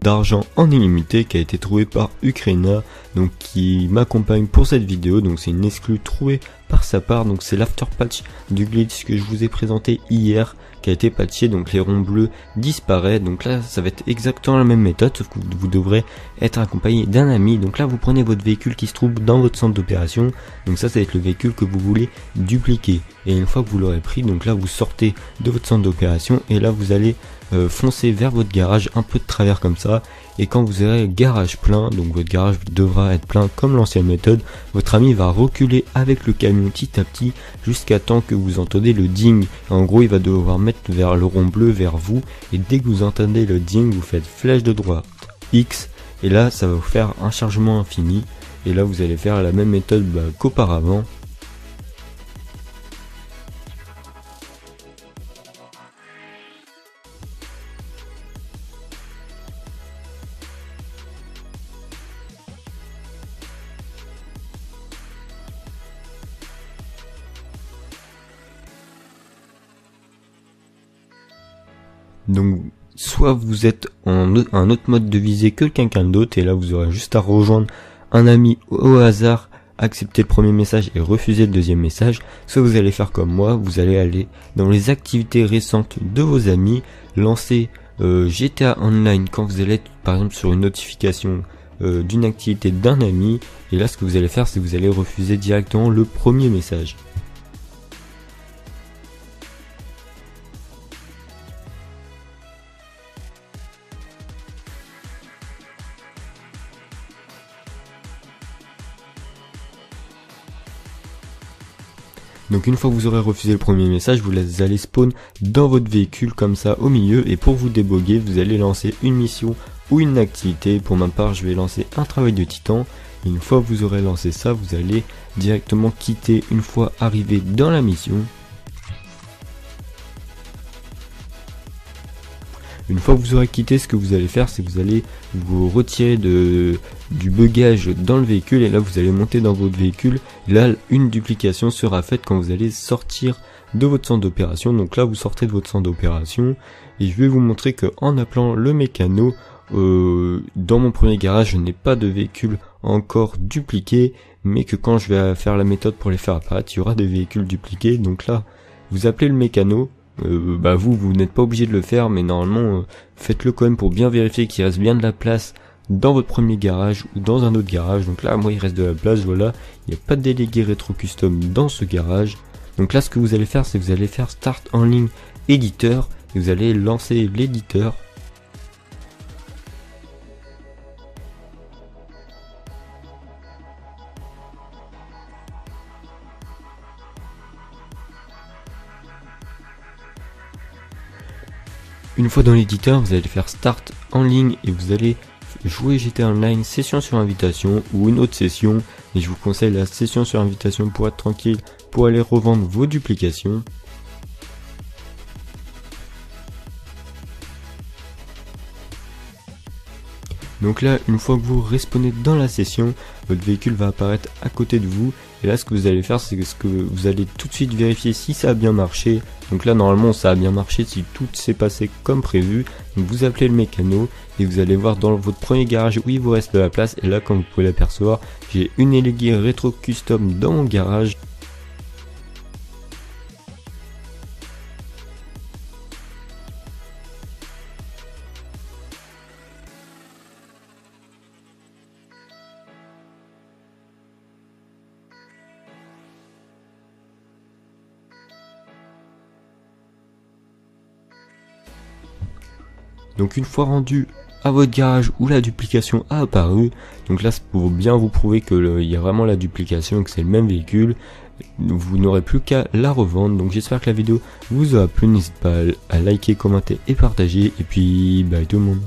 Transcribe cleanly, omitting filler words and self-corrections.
d'argent en illimité qui a été trouvé par Ukraina, donc qui m'accompagne pour cette vidéo. Donc c'est une exclue trouvée par sa part, donc c'est l'after patch du glitch que je vous ai présenté hier qui a été patché, donc les ronds bleus disparaissent. Donc là ça va être exactement la même méthode, sauf que vous devrez être accompagné d'un ami. Donc là vous prenez votre véhicule qui se trouve dans votre centre d'opération, donc ça va être le véhicule que vous voulez dupliquer, et une fois que vous l'aurez pris, donc là vous sortez de votre centre d'opération et là vous allez foncer vers votre garage un peu de travers comme ça, et quand vous aurez garage plein, donc votre garage devra être plein comme l'ancienne méthode, votre ami va reculer avec le camion petit à petit jusqu'à temps que vous entendez le ding. En gros il va devoir mettre vers le rond bleu vers vous, et dès que vous entendez le ding vous faites flèche de droite X, et là ça va vous faire un chargement infini, et là vous allez faire la même méthode qu'auparavant. Donc soit vous êtes en un autre mode de visée que quelqu'un d'autre, et là vous aurez juste à rejoindre un ami au hasard, accepter le premier message et refuser le deuxième message. Soit vous allez faire comme moi, vous allez aller dans les activités récentes de vos amis, lancer GTA Online quand vous allez être par exemple sur une notification d'une activité d'un ami, et là ce que vous allez faire c'est que vous allez refuser directement le premier message. Donc une fois que vous aurez refusé le premier message, vous allez spawn dans votre véhicule comme ça au milieu, et pour vous déboguer vous allez lancer une mission ou une activité. Pour ma part je vais lancer un travail de titan, et une fois que vous aurez lancé ça, vous allez directement quitter une fois arrivé dans la mission. Une fois que vous aurez quitté, ce que vous allez faire c'est que vous allez vous retirer du bugage dans le véhicule, et là vous allez monter dans votre véhicule. Là une duplication sera faite quand vous allez sortir de votre centre d'opération. Donc là vous sortez de votre centre d'opération, et je vais vous montrer que en appelant le mécano, dans mon premier garage je n'ai pas de véhicule encore dupliqué, mais que quand je vais faire la méthode pour les faire apparaître, il y aura des véhicules dupliqués. Donc là vous appelez le mécano. Vous n'êtes pas obligé de le faire, mais normalement faites-le quand même pour bien vérifier qu'il reste bien de la place dans votre premier garage ou dans un autre garage. Donc là moi il reste de la place, voilà, il n'y a pas de délégué rétro custom dans ce garage. Donc là ce que vous allez faire c'est que vous allez faire start en ligne éditeur, et vous allez lancer l'éditeur. Une fois dans l'éditeur, vous allez faire start en ligne et vous allez jouer GTA Online session sur invitation ou une autre session, et je vous conseille la session sur invitation pour être tranquille, pour aller revendre vos duplications. Donc là, une fois que vous respawnez dans la session, votre véhicule va apparaître à côté de vous. Et là, ce que vous allez faire, c'est que vous allez tout de suite vérifier si ça a bien marché. Donc là, normalement, ça a bien marché si tout s'est passé comme prévu. Donc vous appelez le mécano et vous allez voir dans votre premier garage où il vous reste de la place. Et là, comme vous pouvez l'apercevoir, j'ai une déléguée rétro custom dans mon garage. Donc une fois rendu à votre garage où la duplication a apparu, donc là c'est pour bien vous prouver que il y a vraiment la duplication et que c'est le même véhicule, vous n'aurez plus qu'à la revendre. Donc j'espère que la vidéo vous aura plu, n'hésitez pas à liker, commenter et partager, et puis bye tout le monde.